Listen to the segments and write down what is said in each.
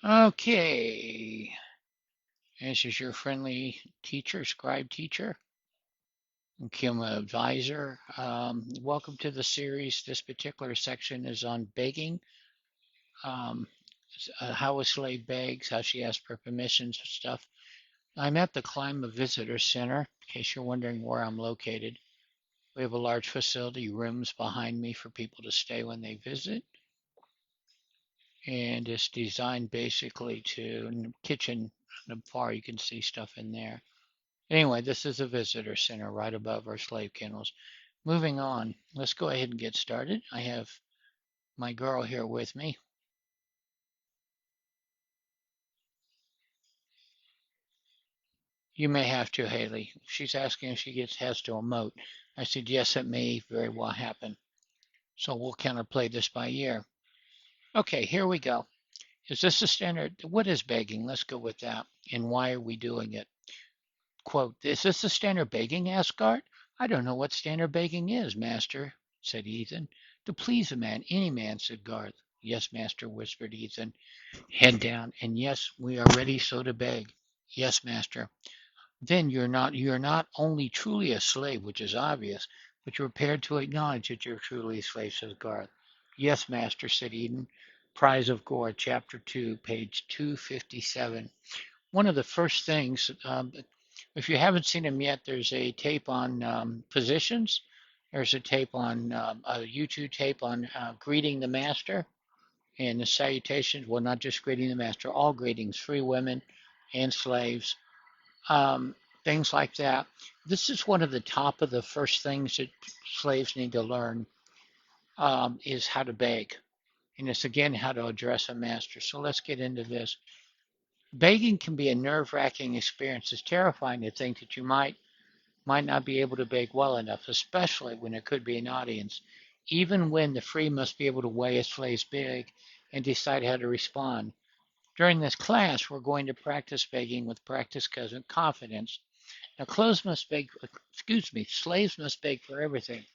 Okay, this is your friendly teacher, scribe teacher, and Kim advisor. Welcome to the series. This particular section is on begging, um, how a slave begs, how she asks for permissions and stuff. I'm at the Climate Visitor Center, in case you're wondering where I'm located. We have a large facility, rooms behind me for people to stay when they visit, and it's designed basically to in the kitchen. On the far, you can see stuff in there. Anyway, this is a visitor center right above our slave kennels. Moving on, let's go ahead and get started. I have my girl here with me. You may have to, Haley. She's asking if she has to emote. I said, yes, it may very well happen. So we'll kind of play this by ear. Okay, here we go. Is this a standard? What is begging? Let's go with that. And why are we doing it? Quote, is this the standard begging? Asked Gart. I don't know what standard begging is, master, said Ethan. To please a man, any man, said Garth. Yes, master, whispered Ethan, head down. And yes, we are ready so to beg. Yes, master. Then you're not only truly a slave, which is obvious, but you're prepared to acknowledge that you're truly a slave, says Garth. Yes, master, said Eden. Prize of Gore, chapter 2, page 257. One of the first things, if you haven't seen them yet, there's a tape on positions. There's a tape on a YouTube tape on greeting the master and the salutations. Well, not just greeting the master, all greetings, free women and slaves, um, things like that. This is one of the top of the first things that slaves need to learn is how to beg. And it's again how to address a master. So let's get into this. Begging can be a nerve-wracking experience. It's terrifying to think that you might not be able to beg well enough, especially when there could be an audience. Even when the free must be able to weigh a slave's beg and decide how to respond. During this class, we're going to practice begging with practice confidence. Now, slaves must beg for everything: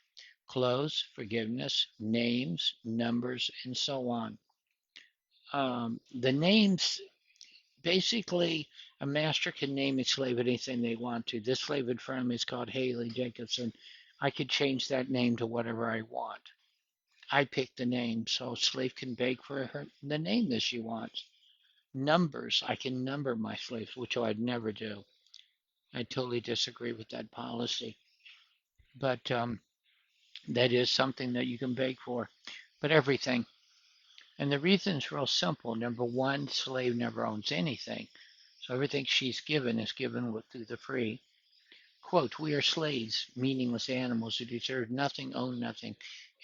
clothes, forgiveness, names, numbers, and so on. The names basically, a master can name a slave anything they want to. This slave in front of me is called Haley Jacobson. I could change that name to whatever I want. I pick the name, so a slave can beg for the name that she wants. Numbers, I can number my slaves, which I'd never do. I totally disagree with that policy. But that is something that you can beg for. But everything. And the reason is real simple. Number one, slave never owns anything. So everything she's given is given through the free. Quote, we are slaves, meaningless animals who deserve nothing, own nothing.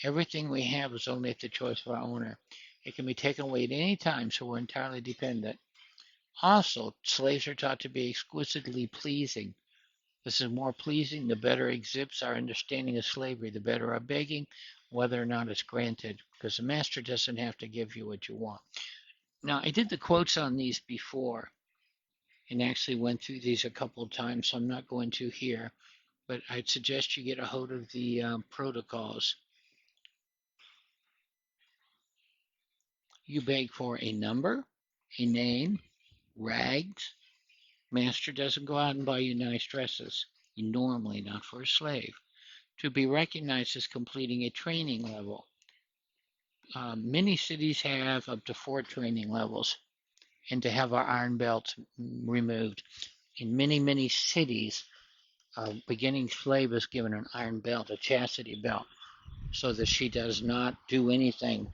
Everything we have is only at the choice of our owner. It can be taken away at any time, so we're entirely dependent. Also, slaves are taught to be exquisitely pleasing. This is more pleasing, the better it exhibits our understanding of slavery, the better our begging, whether or not it's granted, because the master doesn't have to give you what you want. Now, I did the quotes on these before and actually went through these a couple of times, so I'm not going to here, but I'd suggest you get a hold of the protocols. You beg for a number, a name, rags. Master doesn't go out and buy you nice dresses, normally not for a slave. To be recognized as completing a training level. Many cities have up to 4 training levels, and to have our iron belts removed. In many cities, a beginning slave is given an iron belt, a chastity belt, so that she does not do anything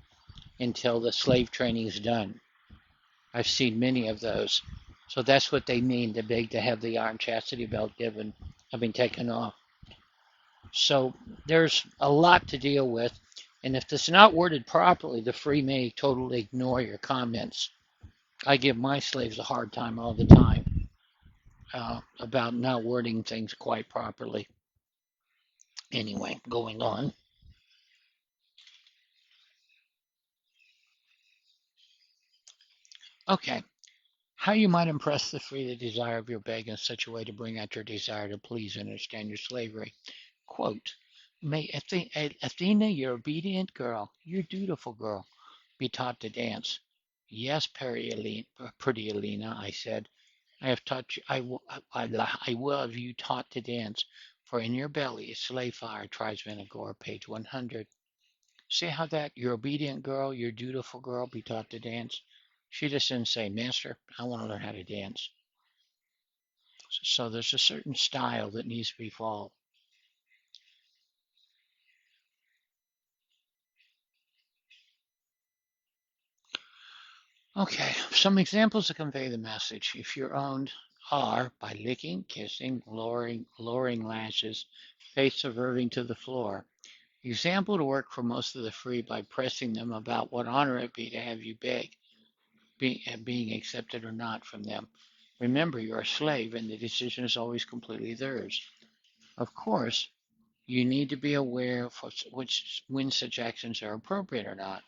until the slave training is done. I've seen many of those. So that's what they mean, to beg to have the iron chastity belt taken off. So there's a lot to deal with. And if it's not worded properly, the free may totally ignore your comments. I give my slaves a hard time all the time about not wording things quite properly. Anyway, going on. Okay, how you might impress the free the desire of your beg in such a way to bring out your desire to please and understand your slavery. Quote, may Athena, your obedient girl, your dutiful girl, be taught to dance. Yes, pretty Alina, I said. I have taught you, I will have you taught to dance, for in your belly is slave fire, tribesman of Gore, page 100. See how that your obedient girl, your dutiful girl, be taught to dance? She just didn't say, Master, I want to learn how to dance. So there's a certain style that needs to be followed. Okay, some examples to convey the message. If you're owned are by licking, kissing, lowering lashes, face subverting to the floor. Example to work for most of the free by pressing them about what honor it be to have you beg, being accepted or not from them. Remember, you're a slave and the decision is always completely theirs. Of course, you need to be aware of when such actions are appropriate or not.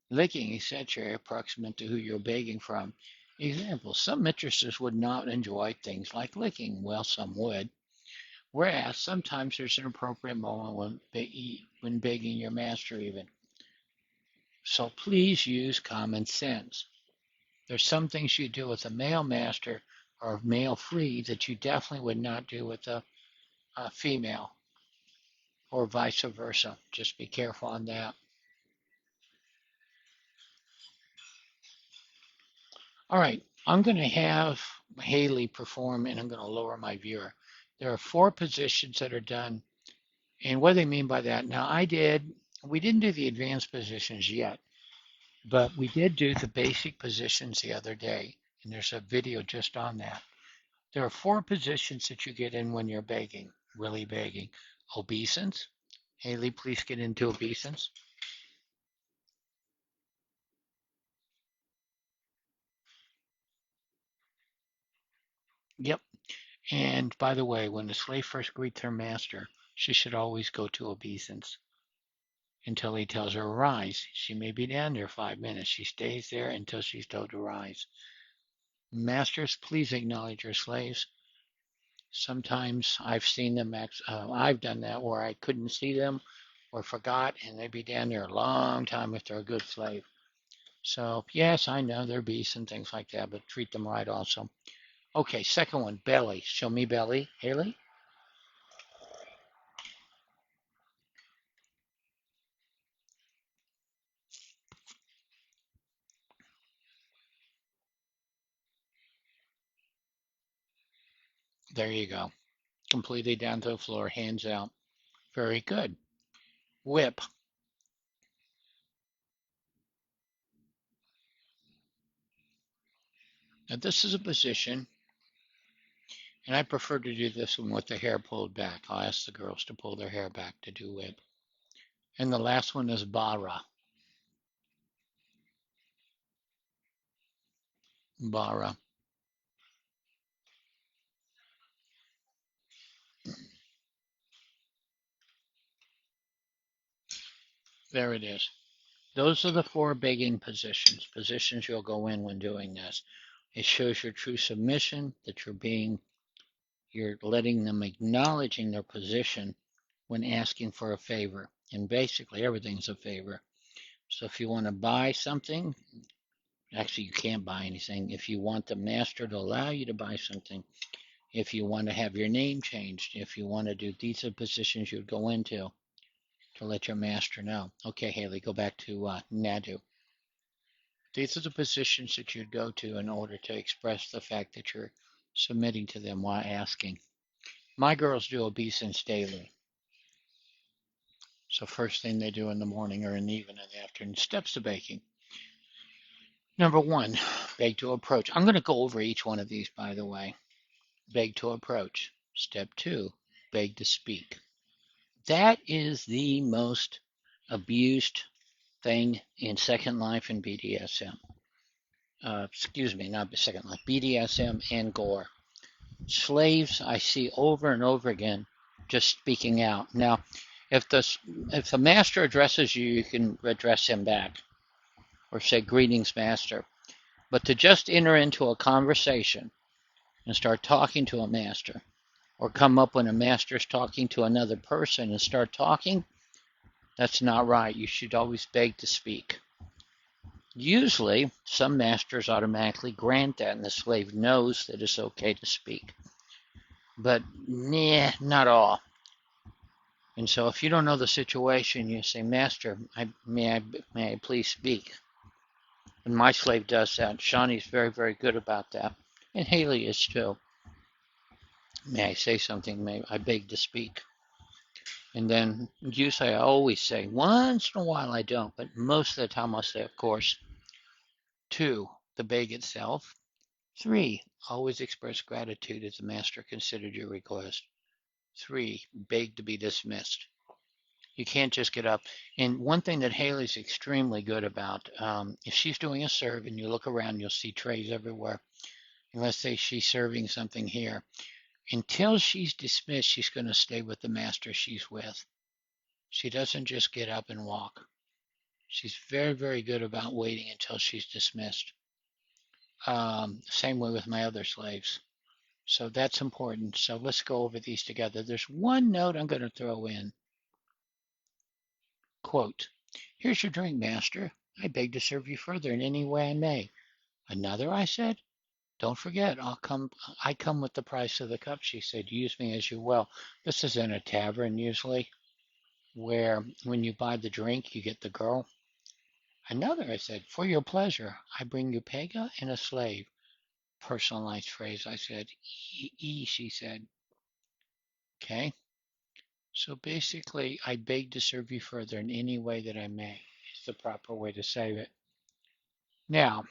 Licking is essentially approximate to who you're begging from. Example, some mistresses would not enjoy things like licking. Well, some would. Whereas sometimes there's an appropriate moment when begging your master even. So please use common sense. There's some things you do with a male master or male free that you definitely would not do with a female or vice versa. Just be careful on that. All right, I'm going to have Haley perform and I'm going to lower my viewer. There are 4 positions that are done. And what do they mean by that? Now, we didn't do the advanced positions yet, but we did do the basic positions the other day. And there's a video just on that. There are 4 positions that you get in when you're begging, really begging. Obeisance. Haley, please get into obeisance. Yep. And by the way, when the slave first greets her master, she should always go to obeisance until he tells her to rise. She may be down there 5 minutes. She stays there until she's told to rise. Masters, please acknowledge your slaves. Sometimes I've seen them, I've done that where I couldn't see them or forgot, and they'd be down there a long time if they're a good slave. So, yes, I know they're beasts and things like that, but treat them right also. Okay, second one, belly. Show me belly. Haley? There you go. Completely down to the floor, hands out. Very good. Whip. Now, this is a position, and I prefer to do this one with the hair pulled back. I'll ask the girls to pull their hair back to do whip. And the last one is bara. Bara. There it is. Those are the 4 begging positions you'll go in when doing this. It shows your true submission, that you're letting them acknowledging their position when asking for a favor. And basically, everything's a favor. So if you want to buy something, actually, you can't buy anything. If you want the master to allow you to buy something, if you want to have your name changed, if you want to do, these are positions you'd go into to let your master know. Okay, Haley, go back to Nadu. These are the positions that you'd go to in order to express the fact that you're submitting to them while asking. My girls do obeisance daily. So first thing they do in the morning or in the evening and the afternoon. Steps to baking. Number 1, beg to approach. I'm going to go over each one of these, by the way. Beg to approach. Step 2, beg to speak. That is the most abused thing in Second Life and BDSM. Excuse me, not Second Life, BDSM and Gore. Slaves I see over and over again just speaking out. Now, if the master addresses you, you can address him back or say greetings, master. But to just enter into a conversation and start talking to a master, or come up when a master is talking to another person and start talking, that's not right. You should always beg to speak. Usually, some masters automatically grant that, and the slave knows that it's okay to speak. But, nah, not all. And so, if you don't know the situation, you say, "Master, may I please speak?" And my slave does that. Shawnee's very, very good about that, and Haley is too. "May I say something? May I beg to speak?" And then usually I always say, once in a while I don't, but most of the time I'll say, of course. 2, the beg itself. 3, always express gratitude if the master considered your request. 3, beg to be dismissed. You can't just get up. And one thing that Haley's extremely good about, if she's doing a serve and you look around, you'll see trays everywhere. And let's say she's serving something here. Until she's dismissed, she's going to stay with the master she's with. She doesn't just get up and walk. She's very, very good about waiting until she's dismissed. Same way with my other slaves. So that's important. So let's go over these together. There's one note I'm going to throw in. Quote, "Here's your drink, master. I beg to serve you further in any way I may." "Another?" I said. "Don't forget, I come with the price of the cup," she said. "Use me as you will." This is in a tavern usually, where when you buy the drink, you get the girl. "Another?" I said. "For your pleasure, I bring you Pega and a slave." Personalized phrase, I said. She said. Okay. So basically, "I beg to serve you further in any way that I may," is the proper way to say it. Now,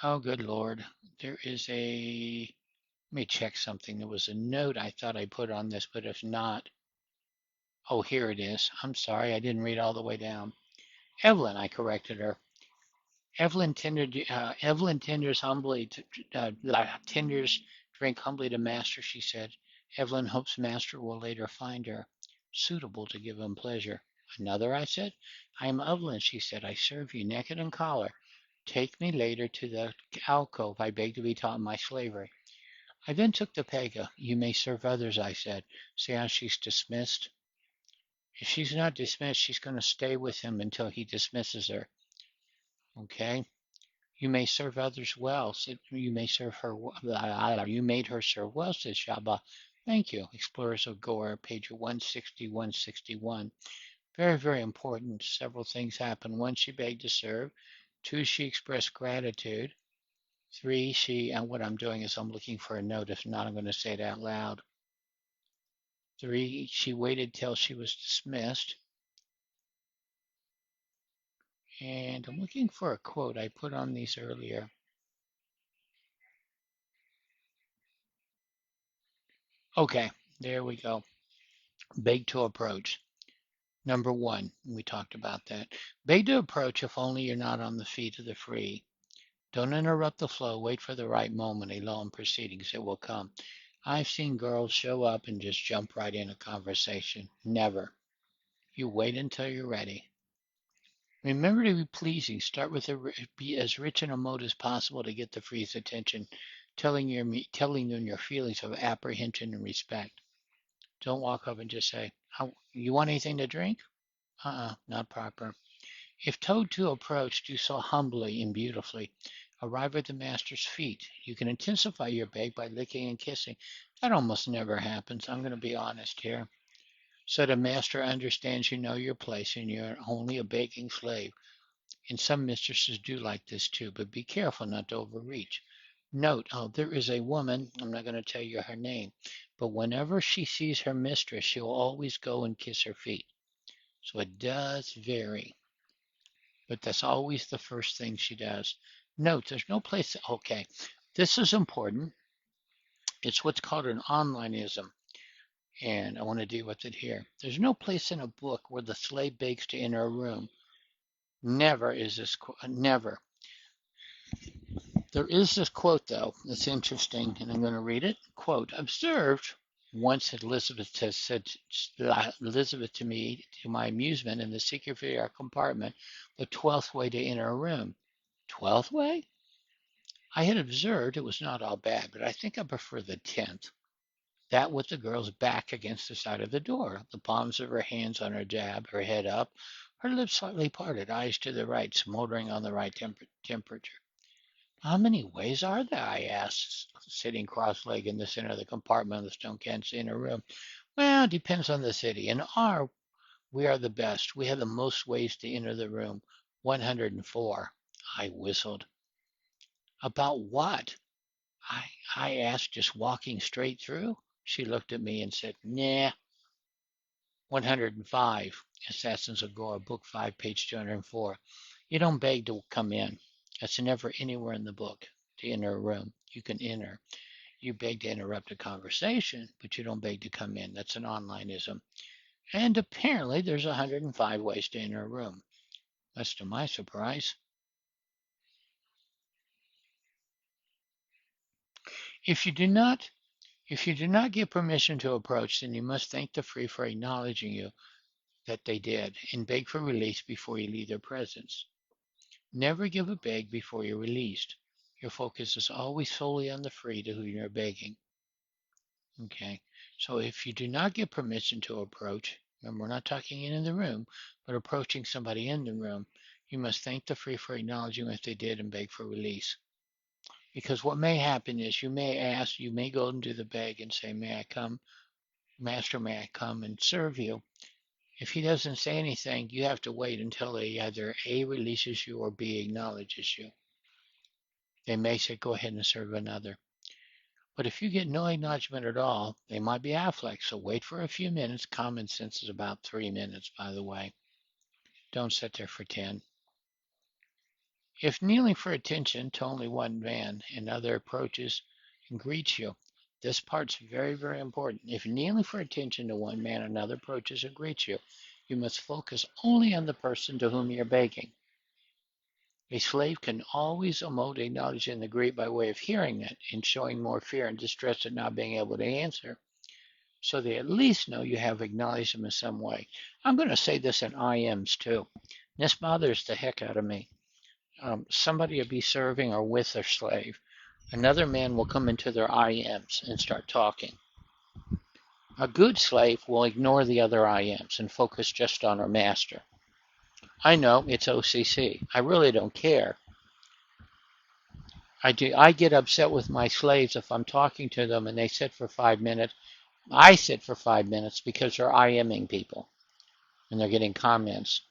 oh, good Lord, there is let me check something. There was a note I thought I put on this, but if not, oh, here it is. I'm sorry, I didn't read all the way down. Evelyn, I corrected her. Evelyn tenders drink humbly to master, she said. Evelyn hopes master will later find her suitable to give him pleasure. "Another?" I said. "I am Evelyn," she said. "I serve you naked and collar. Take me later to the alcove. I beg to be taught my slavery." I then took the pega. "You may serve others," I said. "See how she's dismissed? If she's not dismissed, she's going to stay with him until he dismisses her. Okay? "You may serve others well," said. "You may serve her. You made her serve well," said Shaba. "Thank you." Explorers of Gore, page 160, 161. Very, very important. Several things happened. 1, she begged to serve. 2, she expressed gratitude. 3, and what I'm doing is I'm looking for a note. If not, I'm going to say it out loud. 3, she waited till she was dismissed. And I'm looking for a quote. I put on these earlier. Okay, there we go. Beg to approach. Number 1, we talked about that. Beg to approach if only you're not on the feet of the free. Don't interrupt the flow. Wait for the right moment. A lull in proceedings. It will come. I've seen girls show up and just jump right in a conversation. Never. You wait until you're ready. Remember to be pleasing. Start with be as rich in a mode as possible to get the free's attention, telling them your feelings of apprehension and respect. Don't walk up and just say, "You want anything to drink?" Not proper. If told to approach, do so humbly and beautifully. Arrive at the master's feet. You can intensify your beg by licking and kissing. That almost never happens. I'm going to be honest here. So the master understands you know your place and you're only a begging slave. And some mistresses do like this too, but be careful not to overreach. Note, there is a woman, I'm not going to tell you her name, but whenever she sees her mistress, she'll always go and kiss her feet. So it does vary, but that's always the first thing she does. Note, there's no place, okay, this is important. It's what's called an onlineism, and I want to deal with it here. There's no place in a book where the slave begs to enter a room. Never is this, never. There is this quote, though, that's interesting, and I'm going to read it. Quote, "Observed," once Elizabeth has said, Elizabeth to me, to my amusement, in the secret compartment, the 12th way to enter a room. 12th way? I had observed it was not all bad, but I think I prefer the 10th. That with the girl's back against the side of the door, the palms of her hands on her jab, her head up, her lips slightly parted, eyes to the right, smoldering on the right temperature. How many ways are there? I asked, sitting cross-legged in the center of the compartment of the stone cancer inner room. Well, it depends on the city. In our, we are the best. We have the most ways to enter the room. 104. I whistled. About what? I, I asked, just walking straight through. She looked at me and said, nah, 105. Assassins of Gore, Book 5, page 204. You don't beg to come in. That's never anywhere in the book to enter a room. You can enter. You beg to interrupt a conversation, but you don't beg to come in. That's an onlineism. And apparently there's 105 ways to enter a room. Much to my surprise. If you do not if you do not give permission to approach, then you must thank the free for acknowledging you that they did and beg for release before you leave their presence. Never give a beg before you're released. Your focus is always solely on the free to whom you're begging. Okay. So if you do not give permission to approach, remember we're not talking in the room, but approaching somebody in the room, you must thank the free for acknowledging what they did and beg for release. Because what may happen is you may go and do the beg and say, may I come, Master, may I come and serve you? If he doesn't say anything, you have to wait until they either A, releases you, or B, acknowledges you. They may say, go ahead and serve another. But if you get no acknowledgement at all, they might be affleck. So wait for a few minutes. Common sense is about 3 minutes, by the way. Don't sit there for 10. If kneeling for attention to only one man, another approaches and greets you. This part's very, very important. If kneeling for attention to one man, another approaches and greets you, you must focus only on the person to whom you're begging. A slave can always emote acknowledging the greet by way of hearing it and showing more fear and distress at not being able to answer. So they at least know you have acknowledged them in some way. I'm going to say this in IMs too. This bothers the heck out of me. Somebody will be serving or with their slave. Another man will come into their IMs and start talking. A good slave will ignore the other IMs and focus just on her master. I know it's OCC. I really don't care. I get upset with my slaves if I'm talking to them and they sit for 5 minutes. I sit for 5 minutes because they're IMing people and they're getting comments.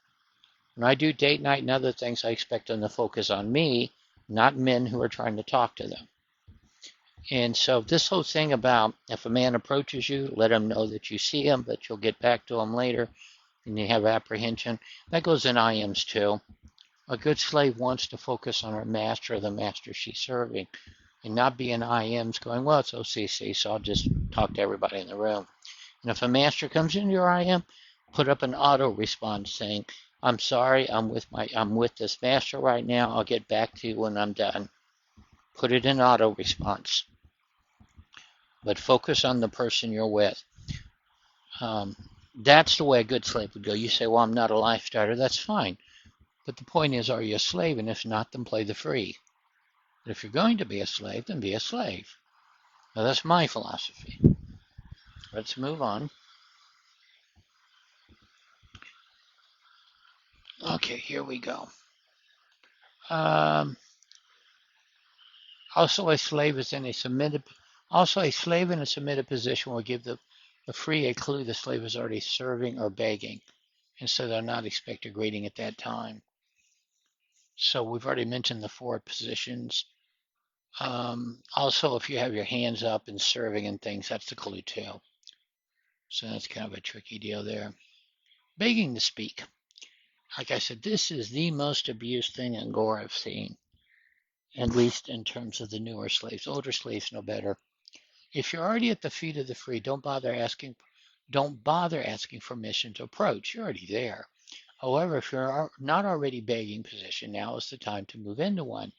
When I do date night and other things, I expect them to focus on me, not men who are trying to talk to them. And so this whole thing about if a man approaches you, let him know that you see him, but you'll get back to him later, and you have apprehension, that goes in IMs too. A good slave wants to focus on her master or the master she's serving and not be in IMs going, well, it's OCC, so I'll just talk to everybody in the room. And if a master comes into your IM, put up an auto response saying, I'm sorry, I'm with this master right now. I'll get back to you when I'm done. Put it in auto response. But focus on the person you're with. That's the way a good slave would go. You say, well, I'm not a life starter. That's fine. But the point is, are you a slave? And if not, then play the free. But if you're going to be a slave, then be a slave. Now, that's my philosophy. Let's move on. Okay, here we go. Um, also, a slave is in a submitted. Also, a slave in a submitted position will give the free a clue the slave is already serving or begging, and so they're not expected greeting at that time. So we've already mentioned the four positions. Also, if you have your hands up and serving and things, that's the clue too. So that's kind of a tricky deal there. Begging to speak. Like I said, this is the most abused thing in Gore I've seen, at least in terms of the newer slaves. Older slaves know better. If you're already at the feet of the free, don't bother asking permission to approach. You're already there. However, if you're not already begging position, now is the time to move into one.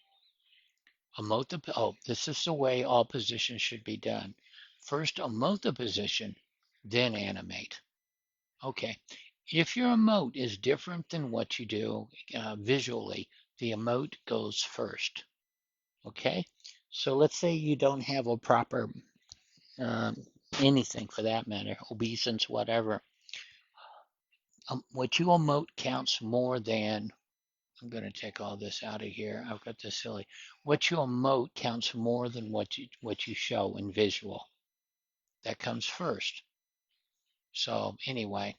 This is the way all positions should be done. First, emote the position, then animate. Okay. If your emote is different than what you do visually, the emote goes first. Okay. So let's say you don't have a proper um, anything for that matter, obeisance, whatever. What you emote counts more than, I'm going to take all this out of here. I've got this silly. What you emote counts more than what you show in visual. That comes first. So anyway,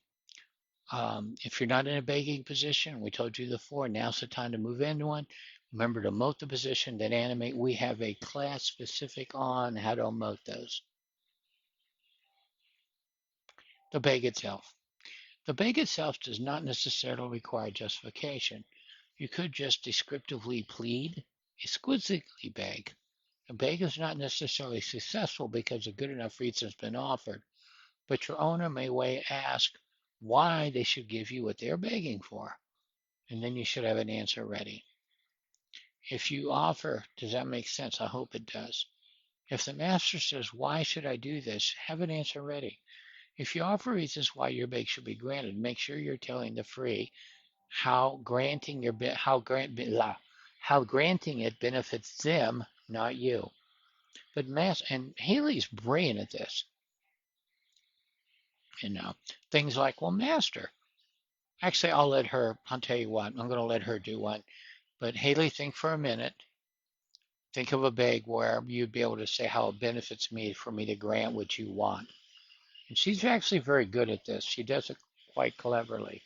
if you're not in a begging position, we told you before, now's the time to move into one. Remember to emote the position, then animate. We have a class specific on how to emote those. The beg itself. The beg itself does not necessarily require justification. You could just descriptively plead, exquisitely beg. A beg is not necessarily successful because a good enough reason has been offered, but your owner may ask why they should give you what they're begging for, and then you should have an answer ready. If you offer, does that make sense? I hope it does. If the master says, why should I do this? Have an answer ready. If you offer reasons why your beg should be granted, make sure you're telling the free how granting your how granting it benefits them, not you. But and Haley's brilliant at this. Things like, well, master. Actually, I'll tell you what, I'm going to let her do one. But Haley, think for a minute. Think of a beg where you'd be able to say how it benefits me for me to grant what you want. And she's actually very good at this. She does it quite cleverly.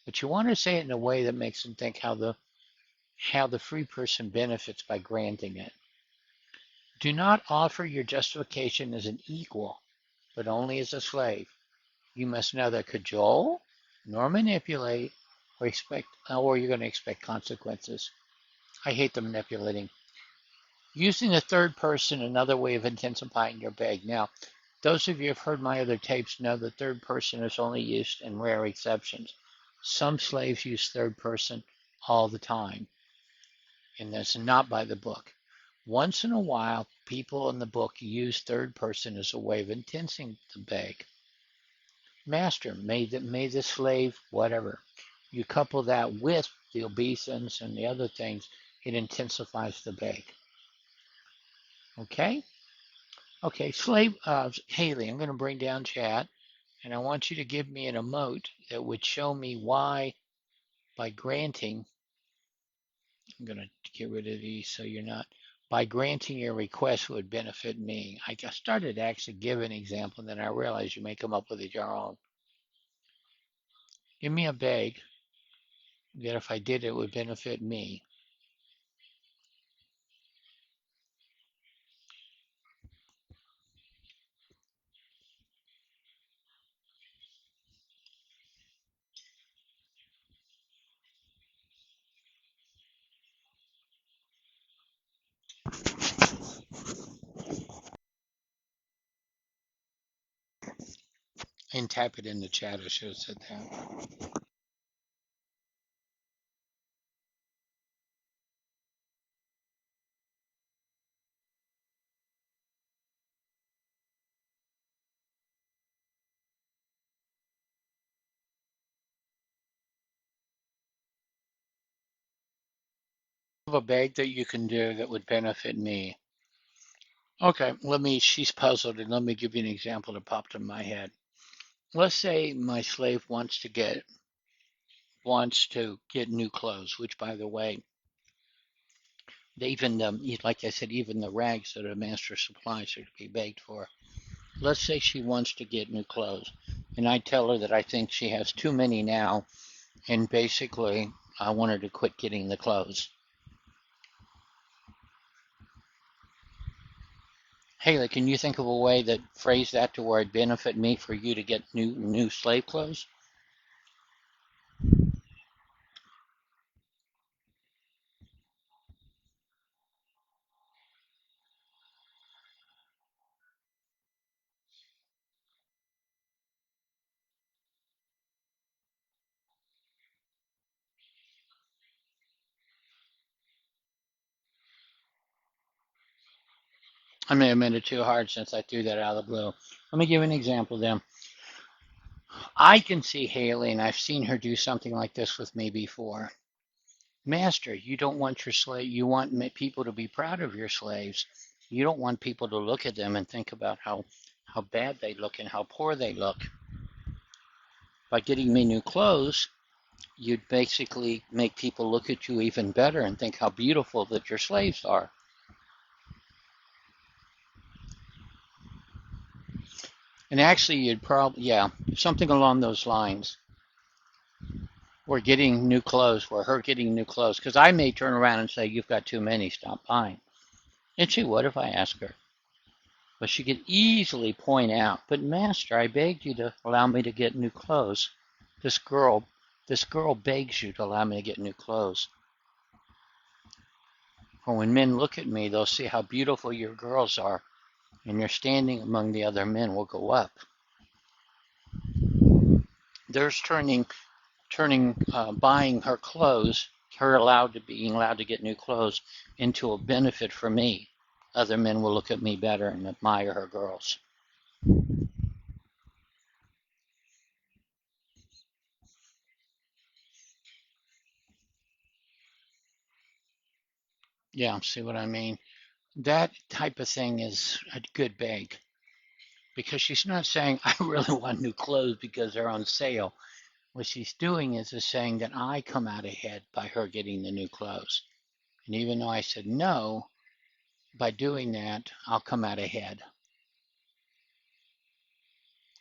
But you want to say it in a way that makes them think how the free person benefits by granting it. Do not offer your justification as an equal, but only as a slave. You must neither cajole nor manipulate or you're going to expect consequences. I hate the manipulating. Using the third person, another way of intensifying your beg. Now, those of you who have heard my other tapes know the third person is only used in rare exceptions. Some slaves use third person all the time, and that's not by the book. Once in a while, people in the book use third person as a way of intensifying the beg. Master, may the slave, whatever. You couple that with the obeisance and the other things, it intensifies the beg. Okay? Okay, Haley, I'm going to bring down chat, and I want you to give me an emote that would show me why, by granting, I'm going to get rid of these so you're not, by granting your request would benefit me. I started to actually give an example, and then I realized you may come up with your own. Give me a beg that if I did it would benefit me. And tap it in the chat. I should have said that. A bag that you can do that would benefit me. Okay, she's puzzled, and let me give you an example that popped in my head. Let's say my slave wants to get new clothes, which, by the way, even like I said, even the rags that a master supplies are to be begged for. Let's say she wants to get new clothes, and I tell her that I think she has too many now, and basically I want her to quit getting the clothes. Haley, can you think of a way that phrase that to where it'd benefit me for you to get new slave clothes? I may have made it too hard since I threw that out of the blue. Let me give an example then. I can see Haley, and I've seen her do something like this with me before. Master, you don't want your slave, you want people to be proud of your slaves. You don't want people to look at them and think about how bad they look and how poor they look. By getting me new clothes, you'd basically make people look at you even better and think how beautiful that your slaves are. And actually, you'd probably, yeah, something along those lines. We're getting new clothes, or her getting new clothes. Because I may turn around and say, "You've got too many, stop buying." And she would if I asked her. But she could easily point out, "But master, I begged you to allow me to get new clothes. This girl, this girl begs you to allow me to get new clothes. For when men look at me, they'll see how beautiful your girls are, and your standing among the other men will go up." There's turning buying her clothes, her being allowed to get new clothes, into a benefit for me. Other men will look at me better and admire her girls. Yeah, see what I mean? That type of thing is a good beg because she's not saying, "I really want new clothes because they're on sale." What she's doing is saying that I come out ahead by her getting the new clothes. And even though I said no, by doing that, I'll come out ahead.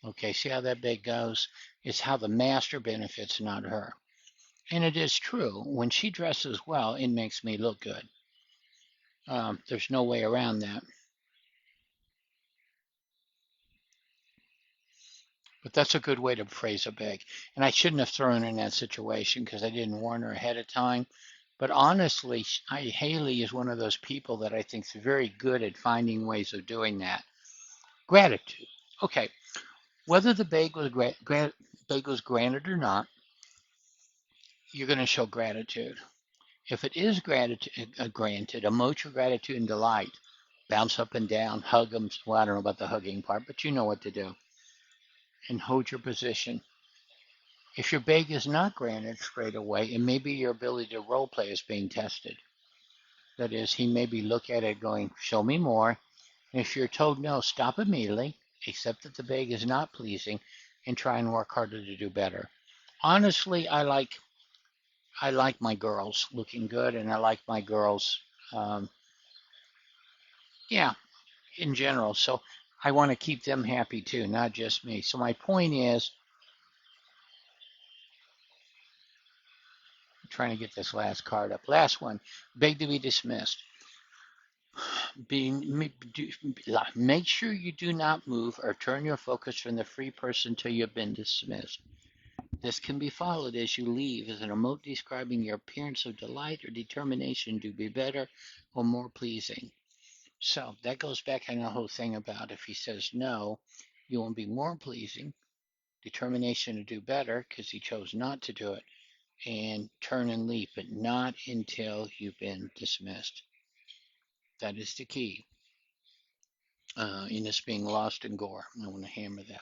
Okay, see how that bit goes? It's how the master benefits, not her. And it is true. When she dresses well, it makes me look good. There's no way around that. But that's a good way to phrase a beg. And I shouldn't have thrown her in that situation because I didn't warn her ahead of time. But honestly, Haley is one of those people that I think is very good at finding ways of doing that. Gratitude. Okay, whether the beg was granted or not, you're going to show gratitude. If it is granted, emote your gratitude and delight. Bounce up and down, hug them. Well, I don't know about the hugging part, but you know what to do. And hold your position. If your beg is not granted straight away, it may be your ability to role play is being tested. That is, he may be look at it going, "Show me more." And if you're told no, stop immediately, accept that the beg is not pleasing, and try and work harder to do better. Honestly, I like my girls looking good, and I like my girls, um, yeah, in general. So I want to keep them happy too, not just me. So my point is, I'm trying to get this last card up. Last one, beg to be dismissed. Make sure you do not move or turn your focus from the free person until you've been dismissed. This can be followed as you leave as an emote describing your appearance of delight or determination to be better or more pleasing. So that goes back on the whole thing about if he says no, you won't be more pleasing, determination to do better because he chose not to do it, and turn and leave, but not until you've been dismissed. That is the key in this being lost in gore. I want to hammer that.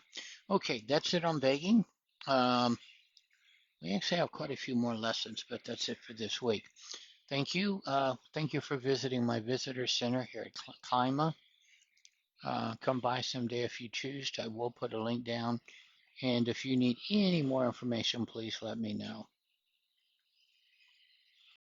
Okay, that's it on begging. Um, we actually have quite a few more lessons, but that's it for this week. Thank you. Thank you for visiting my visitor center here at Klima. Come by someday if you choose. I will put a link down. And if you need any more information, please let me know.